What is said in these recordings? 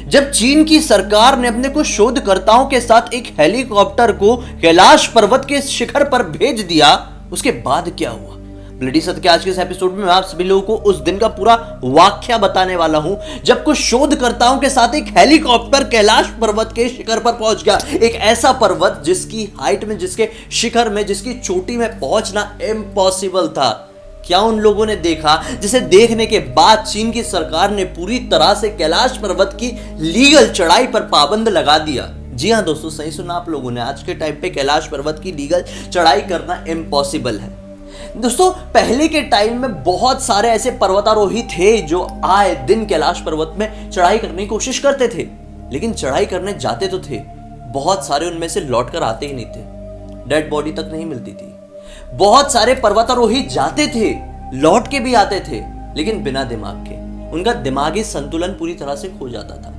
जब चीन की सरकार ने अपने कुछ शोधकर्ताओं के साथ एक हेलीकॉप्टर को कैलाश पर्वत के शिखर पर भेज दिया, उसके बाद क्या हुआ? ब्लडी सत्य के आज के इस एपिसोड में मैं आप सभी लोगों को उस दिन का पूरा वाकया बताने वाला हूं, जब कुछ शोधकर्ताओं के साथ एक हेलीकॉप्टर कैलाश पर्वत के शिखर पर पहुंच गया। एक ऐसा पर्वत जिसकी हाइट में, जिसके शिखर में, जिसकी चोटी में पहुंचना इम्पॉसिबल था। क्या उन लोगों ने देखा जिसे देखने के बाद चीन की सरकार ने पूरी तरह से कैलाश पर्वत की लीगल चढ़ाई पर पाबंद लगा दिया? जी हां दोस्तों, सही सुना आप लोगों ने। आज के टाइम पे कैलाश पर्वत की लीगल चढ़ाई करना इम्पॉसिबल है। दोस्तों, पहले के टाइम में बहुत सारे ऐसे पर्वतारोही थे जो आए दिन कैलाश पर्वत में चढ़ाई करने की कोशिश करते थे, लेकिन चढ़ाई करने जाते तो थे, बहुत सारे उनमें से लौट कर आते ही नहीं थे। डेड बॉडी तक नहीं मिलती थी। बहुत सारे पर्वतारोही जाते थे, लौट के भी आते थे, लेकिन बिना दिमाग के। उनका दिमागी संतुलन पूरी तरह से खो जाता था।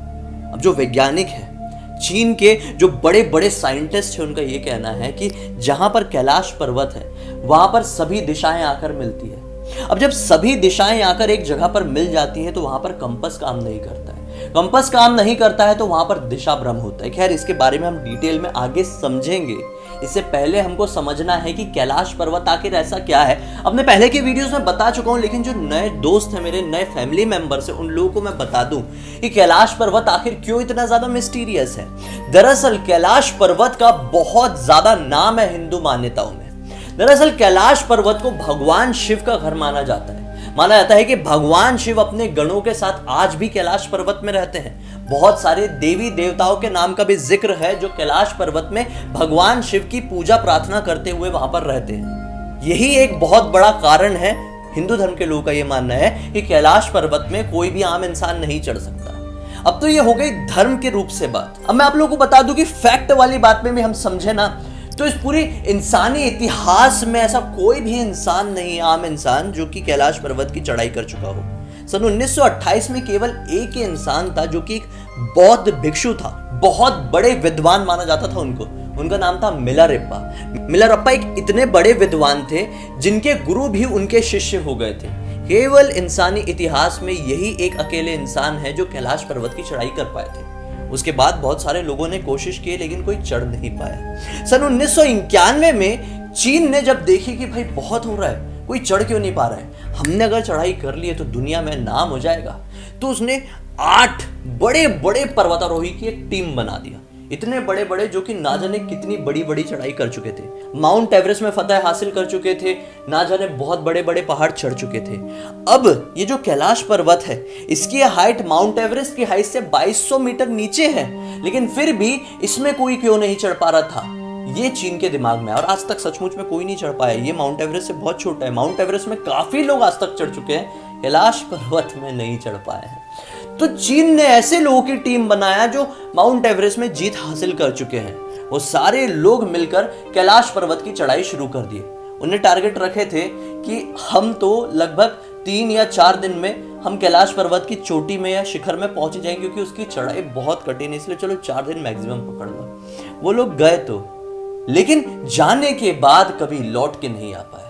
अब जो वैज्ञानिक है, चीन के जो बड़े बड़े साइंटिस्ट हैं, उनका यह कहना है कि जहां पर कैलाश पर्वत है वहां पर सभी दिशाएं आकर मिलती है। अब जब सभी दिशाएं आकर एक जगह पर मिल जाती हैं तो वहां पर कंपास काम नहीं करता है। कंपास काम नहीं करता है तो वहां पर दिशा भ्रम होता है। खैर, इसके बारे में हम डिटेल में आगे समझेंगे। इससे पहले हमको समझना है कि कैलाश पर्वत आखिर ऐसा क्या है। अपने पहले के वीडियोस में बता चुका हूं, लेकिन जो नए दोस्त हैं, मेरे नए फैमिली मेंबर्स हैं, उन लोगों को मैं बता दूं कि कैलाश पर्वत आखिर क्यों इतना ज्यादा मिस्टीरियस है। दरअसल कैलाश पर्वत का बहुत ज्यादा नाम है हिंदू मान्यताओं में। दरअसल कैलाश पर्वत को भगवान शिव का घर माना जाता है। माना जाता है कि भगवान शिव अपने गणों के साथ आज भी कैलाश पर्वत में रहते हैं। बहुत सारे देवी देवताओं के नाम का भी जिक्र है जो कैलाश पर्वत में भगवान शिव की पूजा प्रार्थना करते हुए वहां पर रहते हैं। यही एक बहुत बड़ा कारण है। हिंदू धर्म के लोगों का यह मानना है कि कैलाश पर्वत में कोई भी आम इंसान नहीं चढ़ सकता। अब तो ये हो गई धर्म के रूप से बात। अब मैं आप लोगों को बता दूं कि फैक्ट वाली बात में भी हम समझे ना, तो इस पूरी इंसानी इतिहास में ऐसा कोई भी इंसान नहीं, आम इंसान, जो कि कैलाश पर्वत की चढ़ाई कर चुका हो। सन 1928 में केवल एक ही इंसान था जो कि एक बौद्ध भिक्षु था। बहुत बड़े विद्वान माना जाता था उनको। उनका नाम था मिलारेप्पा। मिलारेप्पा एक इतने बड़े विद्वान थे जिनके गुरु भी उनके शिष्य हो गए थे। केवल इंसानी इतिहास में यही एक अकेले इंसान है जो कैलाश पर्वत की चढ़ाई कर पाए थे। उसके बाद बहुत सारे लोगों ने कोशिश की, लेकिन कोई चढ़ नहीं पाया। सन 1991 में चीन ने जब देखी कि भाई बहुत हो रहा है, कोई चढ़ क्यों नहीं पा रहा है, हमने अगर चढ़ाई कर ली है तो दुनिया में नाम हो जाएगा, तो उसने 8 बड़े बड़े पर्वतारोही की एक टीम बना दिया। इतने बड़े बड़े जो कि ना जाने कितनी बड़ी बड़ी चढ़ाई कर चुके थे। माउंट एवरेस्ट में फतह हासिल कर चुके थे, ना जाने बहुत बड़े बड़े पहाड़ चढ़ चुके थे। अब ये जो कैलाश पर्वत है, इसकी हाइट माउंट एवरेस्ट की हाइट से 2200 मीटर नीचे है, लेकिन फिर भी इसमें कोई क्यों नहीं चढ़ पा रहा था, ये चीन के दिमाग में। और आज तक सचमुच में कोई नहीं चढ़ पाया। ये माउंट एवरेस्ट से बहुत छोटा है। माउंट एवरेस्ट में काफी लोग आज तक चढ़ चुके हैं, कैलाश पर्वत में नहीं चढ़ पाए हैं। तो चीन ने ऐसे लोगों की टीम बनाया जो माउंट एवरेस्ट में जीत हासिल कर चुके हैं। वो सारे लोग मिलकर कैलाश पर्वत की चढ़ाई शुरू कर दी। उन्हें टारगेट रखे थे कि हम तो लगभग 3 या 4 दिन में हम कैलाश पर्वत की चोटी में या शिखर में पहुंच जाएंगे, क्योंकि उसकी चढ़ाई बहुत कठिन है, इसलिए चलो 4 दिन मैक्सिमम पकड़ लो। वो लोग गए तो, लेकिन जाने के बाद कभी लौट के नहीं आ पाए।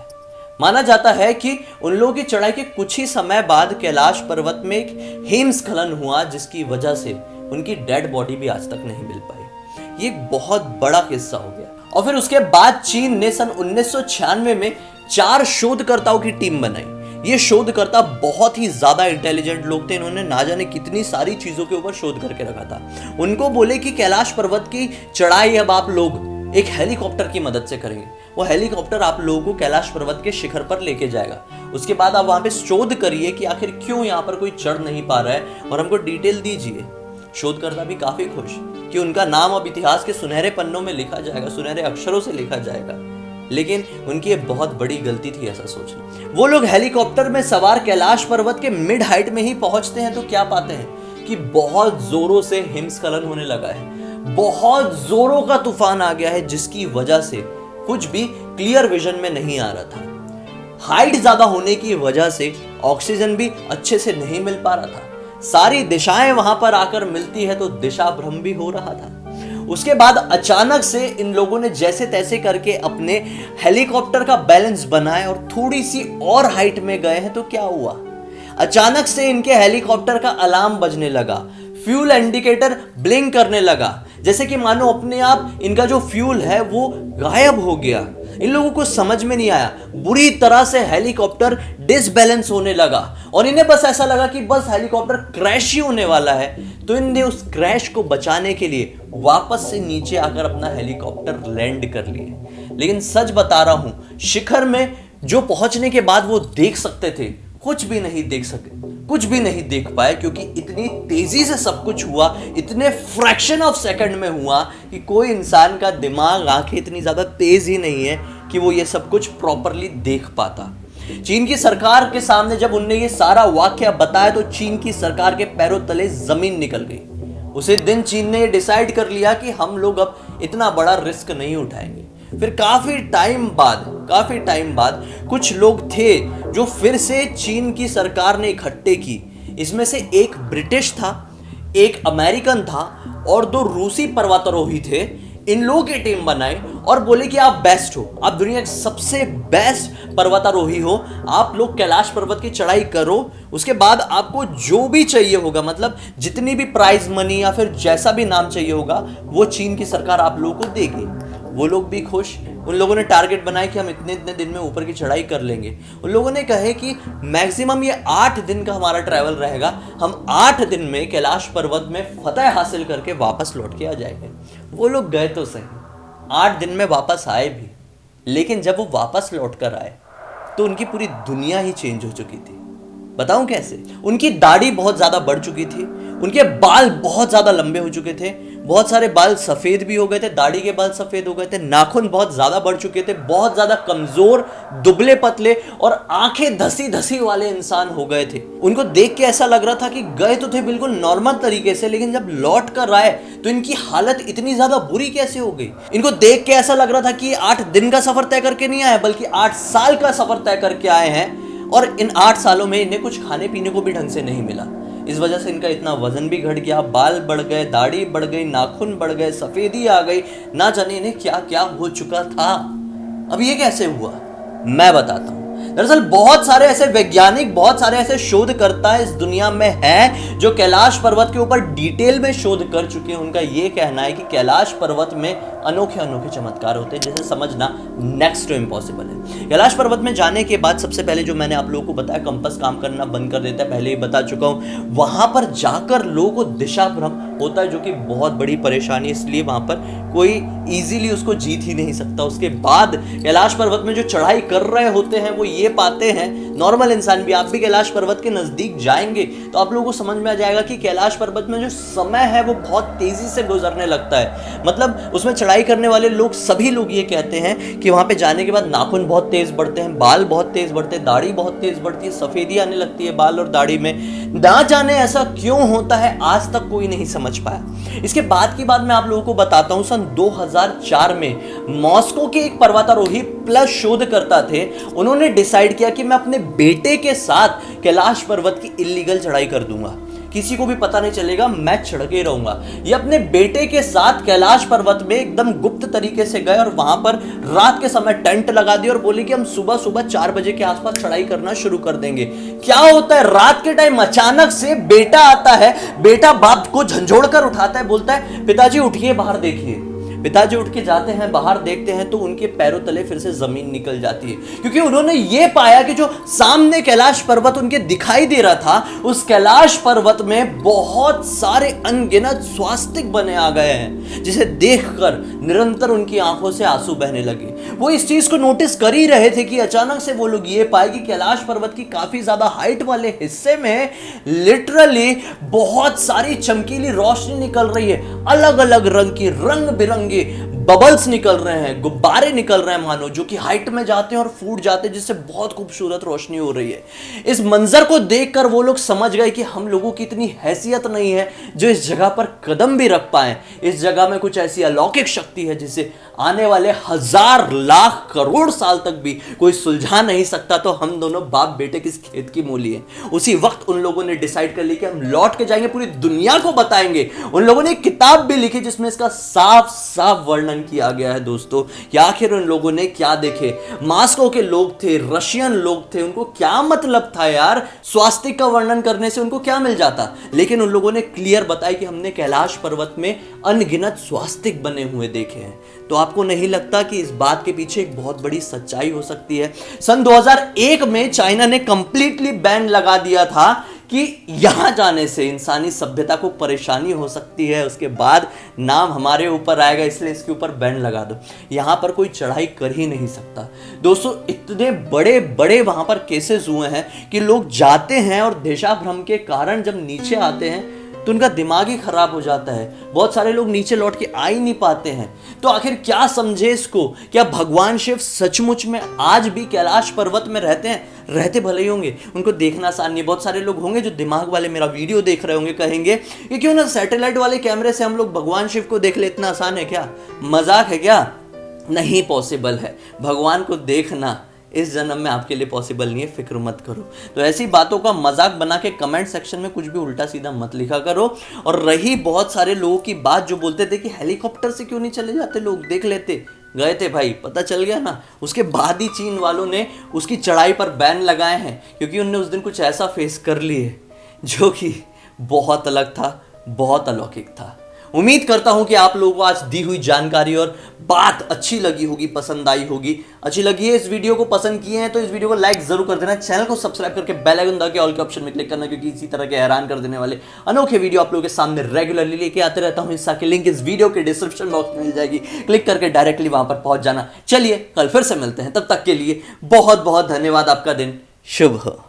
माना जाता है कि उन लोगों की चढ़ाई के कुछ ही समय बाद कैलाश पर्वत में एक हिमस्खलन हुआ, जिसकी वजह से उनकी डेड बॉडी भी आज तक नहीं मिल पाई। ये एक बहुत बड़ा किस्सा हो गया। और फिर उसके बाद चीन ने सन 1996 में 4 शोधकर्ताओं की टीम बनाई। ये शोधकर्ता बहुत ही ज्यादा इंटेलिजेंट लोग थे। इन्होंने ना जाने कितनी सारी चीजों के ऊपर शोध करके रखा था। उनको बोले कि कैलाश पर्वत की चढ़ाई अब आप लोग एक हेलीकॉप्टर की मदद से करेंगे। वो हेलीकॉप्टर आप लोगों को कैलाश पर्वत के शिखर पर लेके जाएगा। उसके बाद आप वहां पे शोध करिए कि आखिर क्यों यहाँ पर कोई चढ़ नहीं पा रहा है और हमको डिटेल दीजिए। शोधकर्ता भी काफी खुश कि उनका नाम अब इतिहास के सुनहरे पन्नों में लिखा जाएगा, सुनहरे अक्षरों से लिखा जाएगा। लेकिन उनकी एक बहुत बड़ी गलती थी ऐसा सोचना। वो लोग हेलीकॉप्टर में सवार कैलाश पर्वत के मिड हाइट में ही पहुंचते हैं तो क्या पाते हैं कि बहुत जोरों से हिमस्खलन होने लगा है। बहुत जोरों का तूफान आ गया है, जिसकी वजह से कुछ भी क्लियर विजन में नहीं आ रहा था। हाइट ज्यादा होने की वजह से ऑक्सीजन भी अच्छे से नहीं मिल पा रहा था। सारी दिशाएं वहां पर आकर मिलती है तो दिशा भ्रम भी हो रहा था। उसके बाद अचानक से इन लोगों ने जैसे तैसे करके अपने हेलीकॉप्टर का बैलेंस बनाया और थोड़ी सी और हाइट में गए हैं तो क्या हुआ, अचानक से इनके हेलीकॉप्टर का अलार्म बजने लगा। फ्यूल इंडिकेटर ब्लिंक करने लगा, जैसे कि मानो अपने आप इनका जो फ्यूल है वो गायब हो गया। इन लोगों को समझ में नहीं आया, बुरी तरह से हेलीकॉप्टर डिसबैलेंस होने लगा और इन्हें बस ऐसा लगा कि बस हेलीकॉप्टर क्रैश ही होने वाला है। तो इन्हें उस क्रैश को बचाने के लिए वापस से नीचे आकर अपना हेलीकॉप्टर लैंड कर लिए। लेकिन सच बता रहा हूं, शिखर में जो पहुंचने के बाद वो देख सकते थे, कुछ भी नहीं देख सके, कुछ भी नहीं देख पाए, क्योंकि इतनी तेजी से सब कुछ हुआ, इतने फ्रैक्शन ऑफ सेकंड में हुआ कि कोई इंसान का दिमाग, आंखें इतनी ज्यादा तेज ही नहीं है कि वो ये सब कुछ प्रॉपरली देख पाता। चीन की सरकार के सामने जब उनने ये सारा वाकया बताया तो चीन की सरकार के पैरों तले जमीन निकल गई। उसी दिन चीन ने ये डिसाइड कर लिया कि हम लोग अब इतना बड़ा रिस्क नहीं उठाएंगे। फिर काफी टाइम बाद कुछ लोग थे जो फिर से चीन की सरकार ने इकट्ठे की। इसमें से एक ब्रिटिश था, एक अमेरिकन था और 2 रूसी पर्वतारोही थे। इन लोगों की टीम बनाई और बोले कि आप बेस्ट हो, आप दुनिया के सबसे बेस्ट पर्वतारोही हो, आप लोग कैलाश पर्वत की चढ़ाई करो, उसके बाद आपको जो भी चाहिए होगा, मतलब जितनी भी प्राइज मनी या फिर जैसा भी नाम चाहिए होगा, वो चीन की सरकार आप लोगों को देगी। वो लोग भी खुश। उन लोगों ने टारगेट बनाया कि हम इतने इतने दिन में ऊपर की चढ़ाई कर लेंगे। उन लोगों ने कहे कि मैक्सिमम ये 8 दिन का हमारा ट्रैवल रहेगा, हम 8 दिन में कैलाश पर्वत में फतह हासिल करके वापस लौट के आ जाएंगे। वो लोग गए तो सही, 8 दिन में वापस आए भी, लेकिन जब वो वापस लौट कर आए तो उनकी पूरी दुनिया ही चेंज हो चुकी थी। बताऊं कैसे? उनकी दाढ़ी बहुत ज्यादा बढ़ चुकी थी, उनके बाल बहुत ज्यादा लंबे हो चुके थे, बहुत सारे बाल सफेद भी हो गए थे, दाढ़ी के बाल सफेद हो गए थे, नाखून बहुत ज्यादा बढ़ चुके थे, बहुत ज्यादा कमजोर, दुबले पतले और आंखें धसी धसी वाले इंसान हो गए थे। उनको देख के ऐसा लग रहा था कि गए तो थे बिल्कुल नॉर्मल तरीके से, लेकिन जब लौट कर आए तो इनकी हालत इतनी ज्यादा बुरी कैसे हो गई। इनको देख के ऐसा लग रहा था कि 8 दिन का सफर तय करके नहीं आए, बल्कि 8 साल का सफर तय करके आए हैं और इन 8 सालों में इन्हें कुछ खाने पीने को भी ढंग से नहीं मिला। इस वजह से इनका इतना वजन भी घट गया, बाल बढ़ गए, दाढ़ी बढ़ गई, नाखून बढ़ गए, सफेदी आ गई, ना जाने इन्हें क्या क्या हो चुका था। अब ये कैसे हुआ, मैं बताता हूं। दरअसल बहुत सारे ऐसे वैज्ञानिक, बहुत सारे ऐसे शोधकर्ता इस दुनिया में हैं जो कैलाश पर्वत के ऊपर डिटेल में शोध कर चुके हैं। उनका ये कहना है कि कैलाश पर्वत में अनोखे अनोखे चमत्कार होते हैं, जैसे समझना नेक्स्ट टू इम्पॉसिबल है। कैलाश पर्वत में जाने के बाद सबसे पहले जो मैंने आप लोगों को बताया, कंपास काम करना बंद कर देता है, पहले ही बता चुका हूं। वहां पर जाकर लोगों को दिशा भ्रम होता है, जो कि बहुत बड़ी परेशानी, इसलिए वहां पर कोई इजीली उसको जीत ही नहीं सकता। उसके बाद कैलाश पर्वत में जो चढ़ाई कर रहे होते हैं वो ये पाते हैं, नॉर्मल इंसान भी, आप भी कैलाश पर्वत के नजदीक जाएंगे तो आप लोगों को समझ में आ जाएगा कि कैलाश पर्वत में जो समय है वो बहुत तेजी से गुजरने लगता है। मतलब उसमें चढ़ाई करने वाले लोग, सभी लोग ये कहते हैं कि वहां पे जाने के बाद नाखून बहुत तेज बढ़ते हैं, बाल बहुत तेज बढ़ते हैं, दाढ़ी बहुत तेज बढ़ती है, सफेदी आने लगती है बाल और दाढ़ी में। ना जाने ऐसा क्यों होता है, आज तक कोई नहीं समझ पाया। इसके बाद की बात मैं आप लोगों को बताता हूं। सन 2004 में मॉस्को के एक पर्वतारोही प्लस शोधकर्ता थे, उन्होंने डिसाइड किया कि मैं अपने बेटे के साथ कैलाश पर्वत की इल्लीगल चढ़ाई कर दूंगा, किसी को भी पता नहीं चलेगा, मैं चढ़ के रहूंगा। ये अपने बेटे के साथ कैलाश पर्वत में एकदम गुप्त तरीके से गए और वहां पर रात के समय टेंट लगा दिया और बोले कि हम सुबह सुबह 4 बजे के आसपास चढ़ाई करना शुरू कर देंगे। क्या होता है, रात के टाइम अचानक से बेटा आता है, बेटा बाप को झंझोड़ कर उठाता है, बोलता है पिताजी उठिए, बाहर देखिए। पिताजी उठ के जाते हैं, बाहर देखते हैं तो उनके पैरों तले फिर से जमीन निकल जाती है, क्योंकि उन्होंने ये पाया कि जो सामने कैलाश पर्वत उनके दिखाई दे रहा था, उस कैलाश पर्वत में बहुत सारे अनगिनत स्वास्तिक बने आ गए हैं, जिसे देखकर निरंतर उनकी आंखों से आंसू बहने लगे। वो इस चीज को नोटिस कर ही रहे थे कि अचानक से वो लोग ये पाए कि कैलाश पर्वत की काफी ज्यादा हाइट वाले हिस्से में लिटरली बहुत सारी चमकीली रोशनी निकल रही है, अलग अलग रंग की, रंग बिरंगी बबल्स निकल रहे हैं, गुब्बारे निकल रहे हैं मानो, जो कि हाइट में जाते हैं और फूट जाते हैं, जिससे बहुत खूबसूरत रोशनी हो रही है। इस मंजर को देखकर वो लोग समझ गए कि हम लोगों की इतनी हैसियत नहीं है जो इस जगह पर कदम भी रख पाए। इस जगह में कुछ ऐसी अलौकिक शक्ति है जिसे आने वाले 1000 लाख करोड़ साल तक भी कोई सुलझा नहीं सकता। तो हम दोनों बाप बेटे किस खेत की मूली है। उसी वक्त उन लोगों ने डिसाइड कर लिया कि हम लौट के जाएंगे, पूरी दुनिया को बताएंगे। उन लोगों ने एक किताब भी लिखी जिसमें इसका साफ साफ वर्णन वर्णन किया गया है दोस्तों कि आखिर उन लोगों ने क्या देखे। मास्को के लोग थे, रशियन लोग थे, उनको क्या मतलब था यार, स्वास्तिक का वर्णन करने से उनको क्या मिल जाता। लेकिन उन लोगों ने क्लियर बताया कि हमने कैलाश पर्वत में अनगिनत स्वास्तिक बने हुए देखे हैं। तो आपको नहीं लगता कि इस बात के पीछे एक बहुत बड़ी सच्चाई हो सकती है। सन 2001 में चाइना ने कंप्लीटली बैन लगा दिया था कि यहां जाने से इंसानी सभ्यता को परेशानी हो सकती है, उसके बाद नाम हमारे ऊपर आएगा, इसलिए इसके ऊपर बैन लगा दो। यहां पर कोई चढ़ाई कर ही नहीं सकता। दोस्तों इतने बड़े बड़े वहां पर केसेस हुए हैं कि लोग जाते हैं और देशाभ्रम के कारण जब नीचे आते हैं तो उनका दिमाग ही खराब हो जाता है। बहुत सारे लोग नीचे लौट के आ ही नहीं पाते हैं। तो आखिर क्या समझे इसको? क्या भगवान शिव सचमुच में आज भी कैलाश पर्वत में रहते हैं? रहते भले ही होंगे, उनको देखना आसान नहीं है। बहुत सारे लोग होंगे जो दिमाग वाले मेरा वीडियो देख रहे होंगे, कहेंगे कि क्यों ना सैटेलाइट वाले कैमरे से हम लोग भगवान शिव को देख ले, इतना आसान है क्या? मजाक है क्या? नहीं पॉसिबल है। भगवान को देखना इस जन्म में आपके लिए पॉसिबल नहीं है, फिक्र मत करो। तो ऐसी बातों का मजाक बना के कमेंट सेक्शन में कुछ भी उल्टा सीधा मत लिखा करो। और रही बहुत सारे लोगों की बात जो बोलते थे कि हेलीकॉप्टर से क्यों नहीं चले जाते लोग, देख लेते, गए थे भाई, पता चल गया ना। उसके बाद ही चीन वालों ने उसकी चढ़ाई पर बैन लगाए हैं, क्योंकि उनने उस दिन कुछ ऐसा फेस कर लिए जो कि बहुत अलग था, बहुत अलौकिक था। उम्मीद करता हूं कि आप लोगों को आज दी हुई जानकारी और बात अच्छी लगी होगी, पसंद आई होगी। अच्छी लगी है, इस वीडियो को पसंद किए हैं तो इस वीडियो को लाइक जरूर कर देना, चैनल को सब्सक्राइब करके बेल आइकन दबा के ऑल के ऑप्शन में क्लिक करना, क्योंकि इसी तरह के हैरान कर देने वाले अनोखे वीडियो आप लोगों के सामने रेगुलरली लेके आते रहता हूं। इसका लिंक इस वीडियो के डिस्क्रिप्शन बॉक्स में मिल जाएगी, क्लिक करके डायरेक्टली वहां पर पहुंच जाना। चलिए कल फिर से मिलते हैं, तब तक के लिए बहुत बहुत धन्यवाद। आपका दिन शुभ हो।